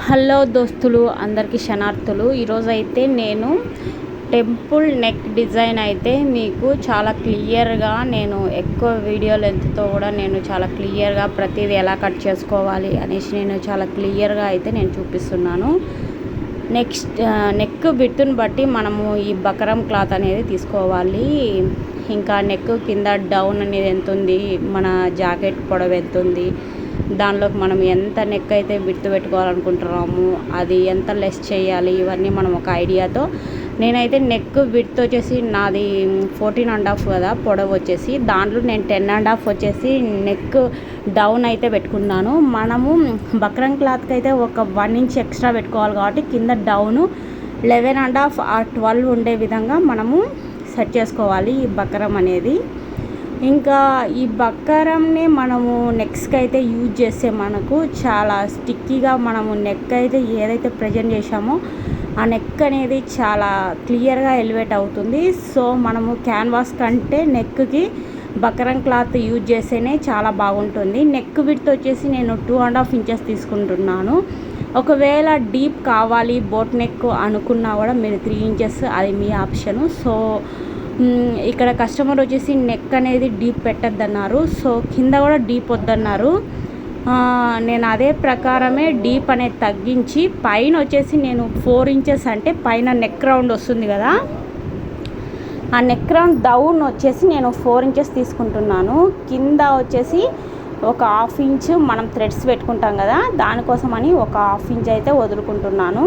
Hello దోస్తులు అందరికీ శనార్థులు. ఈరోజు అయితే నేను టెంపుల్ నెక్ డిజైన్ అయితే మీకు చాలా క్లియర్గా నేను ఎక్కువ వీడియో లెంత్తో కూడా నేను చాలా క్లియర్గా ప్రతిదీ ఎలా కట్ చేసుకోవాలి అనేసి నేను చాలా క్లియర్గా అయితే నేను చూపిస్తున్నాను. నెక్ బిట్టును బట్టి మనము ఈ బకరం క్లాత్ అనేది తీసుకోవాలి. ఇంకా నెక్ కింద డౌన్ అనేది ఎంత ఉంది, మన జాకెట్ పొడవు ఎంత ఉంది, దానిలోకి మనం ఎంత నెక్ అయితే బిట్టు పెట్టుకోవాలనుకుంటున్నాము, అది ఎంత లెస్ చేయాలి, ఇవన్నీ మనం ఒక ఐడియాతో నేనైతే నెక్ బిట్తో వచ్చేసి నాది 14.5 కదా పొడవు వచ్చేసి, దాంట్లో నేను 10.5 వచ్చేసి నెక్ డౌన్ అయితే పెట్టుకున్నాను. మనము బక్రం క్లాత్కి అయితే ఒక 1 ఇంచ్ ఎక్స్ట్రా పెట్టుకోవాలి కాబట్టి కింద డౌను 11.5 ఆర్ 12 ఉండే విధంగా మనము సెట్ చేసుకోవాలి ఈ బకరం అనేది. ఇంకా ఈ బక్కరంని మనము నెక్స్కి అయితే యూజ్ చేస్తే మనకు చాలా స్టిక్కీగా మనము నెక్ అయితే ఏదైతే ప్రజెంట్ చేసామో ఆ నెక్ అనేది చాలా క్లియర్గా ఎలివేట్ అవుతుంది. సో మనము క్యాన్వాస్ కంటే నెక్కి బకరం క్లాత్ యూజ్ చేస్తేనే చాలా బాగుంటుంది. నెక్ విడ్త్ వచ్చేసి నేను 2.5 ఇంచెస్ తీసుకుంటున్నాను. ఒకవేళ డీప్ కావాలి బోట్ నెక్ అనుకున్నా కూడా మీరు 3 ఇంచెస్, అది మీ ఆప్షను. సో ఇక్కడ కస్టమర్ వచ్చేసి నెక్ అనేది డీప్ పెట్టద్దన్నారు, సో కింద కూడా డీప్ వద్దన్నారు. నేను అదే ప్రకారమే డీప్ అనేది తగ్గించి పైన వచ్చేసి నేను 4 ఇంచెస్, అంటే పైన నెక్ రౌండ్ వస్తుంది కదా, ఆ నెక్ రౌండ్ డౌన్ వచ్చేసి నేను 4 ఇంచెస్ తీసుకుంటున్నాను. కింద వచ్చేసి ఒక 1/2 ఇంచ్ మనం థ్రెడ్స్ పెట్టుకుంటాం కదా, దానికోసమని ఒక 1/2 ఇంచ్ అయితే వదులుకుంటున్నాను.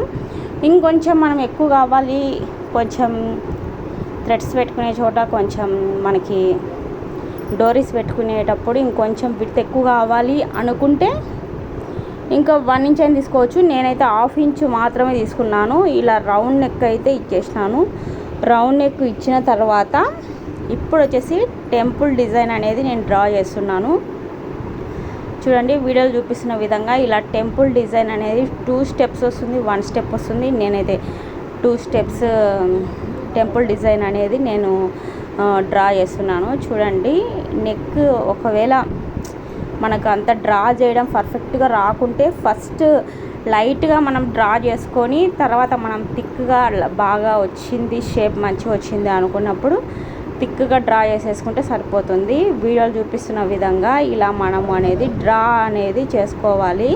ఇంకొంచెం మనం ఎక్కువ కావాలి, కొంచెం థ్రెడ్స్ పెట్టుకునే చోట కొంచెం మనకి డోరీస్ పెట్టుకునేటప్పుడు ఇంకొంచెం విడ్త్ ఎక్కువ కావాలి అనుకుంటే ఇంకా 1 ఇంచ్ అని తీసుకోవచ్చు. నేనైతే 1/2 ఇంచ్ మాత్రమే తీసుకున్నాను. ఇలా రౌండ్ నెక్ అయితే ఇచ్చేసినాను. రౌండ్ నెక్ ఇచ్చిన తర్వాత ఇప్పుడు వచ్చేసి టెంపుల్ డిజైన్ అనేది నేను డ్రా చేస్తున్నాను. చూడండి, వీడియోలు చూపిస్తున్న విధంగా ఇలా టెంపుల్ డిజైన్ అనేది 2 స్టెప్స్ వస్తుంది, 1 స్టెప్ వస్తుంది. నేనైతే 2 స్టెప్స్ టెంపుల్ డిజైన్ అనేది నేను డ్రా చేస్తున్నాను. చూడండి, నెక్ ఒకవేళ మనకు అంత డ్రా చేయడం పర్ఫెక్ట్గా రాకుంటే ఫస్ట్ లైట్గా మనం డ్రా చేసుకొని తర్వాత మనం థిక్గా బాగా వచ్చింది, షేప్ మంచిగా వచ్చింది అనుకున్నప్పుడు థిక్గా డ్రా చేసేసుకుంటే సరిపోతుంది. వీడియోలు చూపిస్తున్న విధంగా ఇలా మనము అనేది డ్రా అనేది చేసుకోవాలి.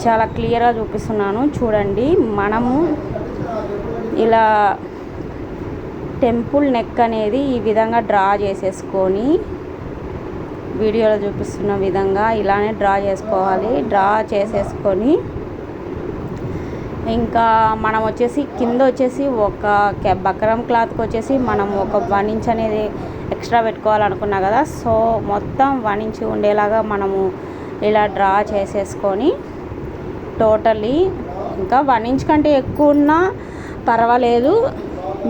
చాలా క్లియర్గా చూపిస్తున్నాను. చూడండి, మనము ఇలా టెంపుల్ నెక్ అనేది ఈ విధంగా డ్రా చేసేసుకొని వీడియోలో చూపిస్తున్న విధంగా ఇలానే డ్రా చేసుకోవాలి. డ్రా చేసేసుకొని ఇంకా మనం వచ్చేసి కింద వచ్చేసి ఒక బకరం క్లాత్కి వచ్చేసి మనం ఒక 1 ఇంచ్ అనేది ఎక్స్ట్రా పెట్టుకోవాలనుకున్నా కదా, సో మొత్తం 1 ఇంచ్ ఉండేలాగా మనము ఇలా డ్రా చేసేసుకొని టోటలీ ఇంకా 1 ఇంచ్ కంటే ఎక్కువ ఉన్నా పర్వాలేదు,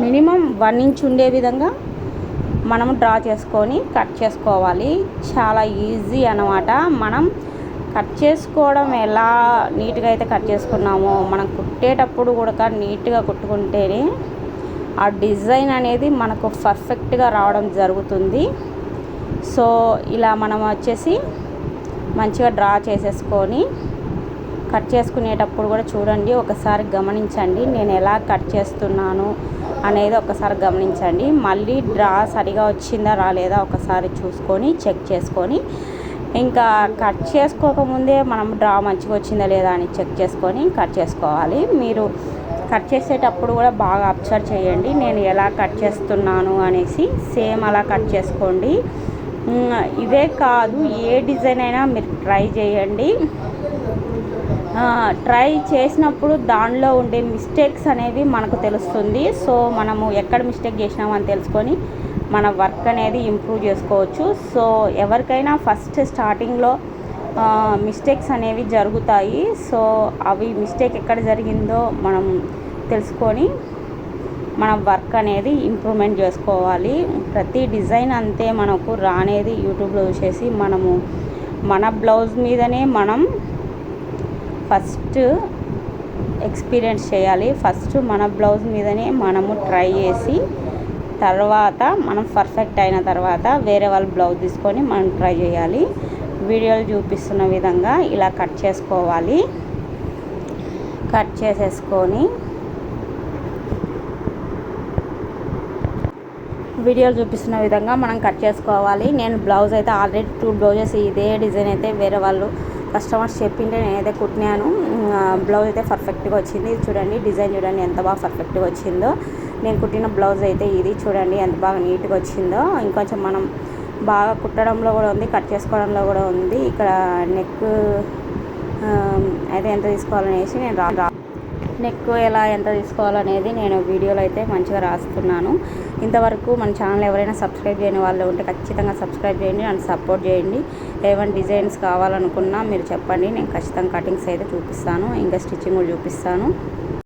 మినిమం 1 ఇంచ్ ఉండే విధంగా మనము డ్రా చేసుకొని కట్ చేసుకోవాలి. చాలా ఈజీ అన్నమాట. మనం కట్ చేసుకోవడం ఎలా నీట్గా అయితే కట్ చేసుకున్నామో మనం కుట్టేటప్పుడు కూడా నీట్గా కుట్టుకుంటేనే ఆ డిజైన్ అనేది మనకు పర్ఫెక్ట్గా రావడం జరుగుతుంది. సో ఇలా మనం వచ్చేసి మంచిగా డ్రా చేసేసుకొని కట్ చేసుకునేటప్పుడు కూడా చూడండి, ఒకసారి గమనించండి నేను ఎలా కట్ చేస్తున్నాను అనేది ఒకసారి గమనించండి. మళ్ళీ డ్రా సరిగా వచ్చిందా రాలేదా ఒకసారి చూసుకొని చెక్ చేసుకొని, ఇంకా కట్ చేసుకోకముందే మనం డ్రా మంచిగా వచ్చిందా లేదా అని చెక్ చేసుకొని కట్ చేసుకోవాలి. మీరు కట్ చేసేటప్పుడు కూడా బాగా అబ్జర్వ్ చేయండి నేను ఎలా కట్ చేస్తున్నాను అనేసి, సేమ్ అలా కట్ చేసుకోండి. ఇదే కాదు, ఏ డిజైన్ అయినా మీరు ట్రై చేయండి. ట్రై చేసినప్పుడు దానిలో ఉండే మిస్టేక్స్ అనేవి మనకు తెలుస్తుంది. సో మనము ఎక్కడ మిస్టేక్ చేసినామని తెలుసుకొని మన వర్క్ అనేది ఇంప్రూవ్ చేసుకోవచ్చు. సో ఎవరికైనా ఫస్ట్ స్టార్టింగ్లో మిస్టేక్స్ అనేవి జరుగుతాయి. సో అవి మిస్టేక్ ఎక్కడ జరిగిందో మనం తెలుసుకొని మన వర్క్ అనేది ఇంప్రూవ్మెంట్ చేసుకోవాలి. ప్రతి డిజైన్ అంతే మనకు రానేది యూట్యూబ్లో చూసేసి మనము మన బ్లౌజ్ మీదనే మనం ఫస్ట్ ఎక్స్పీరియన్స్ చేయాలి. ఫస్ట్ మన బ్లౌజ్ మీదనే మనము ట్రై చేసి తర్వాత మనం పర్ఫెక్ట్ అయిన తర్వాత వేరే వాళ్ళ బ్లౌజ్ తీసుకొని మనం ట్రై చేయాలి. వీడియోలు చూపిస్తున్న విధంగా ఇలా కట్ చేసుకోవాలి. కట్ చేసేసుకొని వీడియోలో చూపిస్తున్న విధంగా మనం కట్ చేసుకోవాలి. నేను బ్లౌజ్ అయితే ఆల్రెడీ 2 బ్లౌజెస్ ఇదే డిజైన్ అయితే వేరే వాళ్ళు కస్టమర్స్ చెప్పింటే నేనైతే కుట్టినాను. బ్లౌజ్ అయితే పర్ఫెక్ట్గా వచ్చింది. ఇది చూడండి, డిజైన్ చూడండి ఎంత బాగా పర్ఫెక్ట్గా వచ్చిందో. నేను కుట్టిన బ్లౌజ్ అయితే ఇది చూడండి ఎంత బాగా నీట్గా వచ్చిందో. ఇంకొంచెం మనం బాగా కుట్టడంలో కూడా ఉంది, కట్ చేసుకోవడంలో కూడా ఉంది. ఇక్కడ నెక్ అయితే ఎంత తీసుకోవాలనేసి నేను నెక్ ఎంత తీసుకోవాలనేది నేను వీడియోలో అయితే మంచిగా రాస్తున్నాను. ఇంతవరకు మన ఛానల్ ఎవరైనా సబ్స్క్రైబ్ చేయని వాళ్ళు ఉంటే ఖచ్చితంగా సబ్స్క్రైబ్ చేయండి, నన్ను సపోర్ట్ చేయండి. ఏమైనా డిజైన్స్ కావాలనుకున్నా మీరు చెప్పండి, నేను ఖచ్చితంగా కటింగ్స్ అయితే చూపిస్తాను, ఇంకా స్టిచ్చింగ్ కూడా చూపిస్తాను.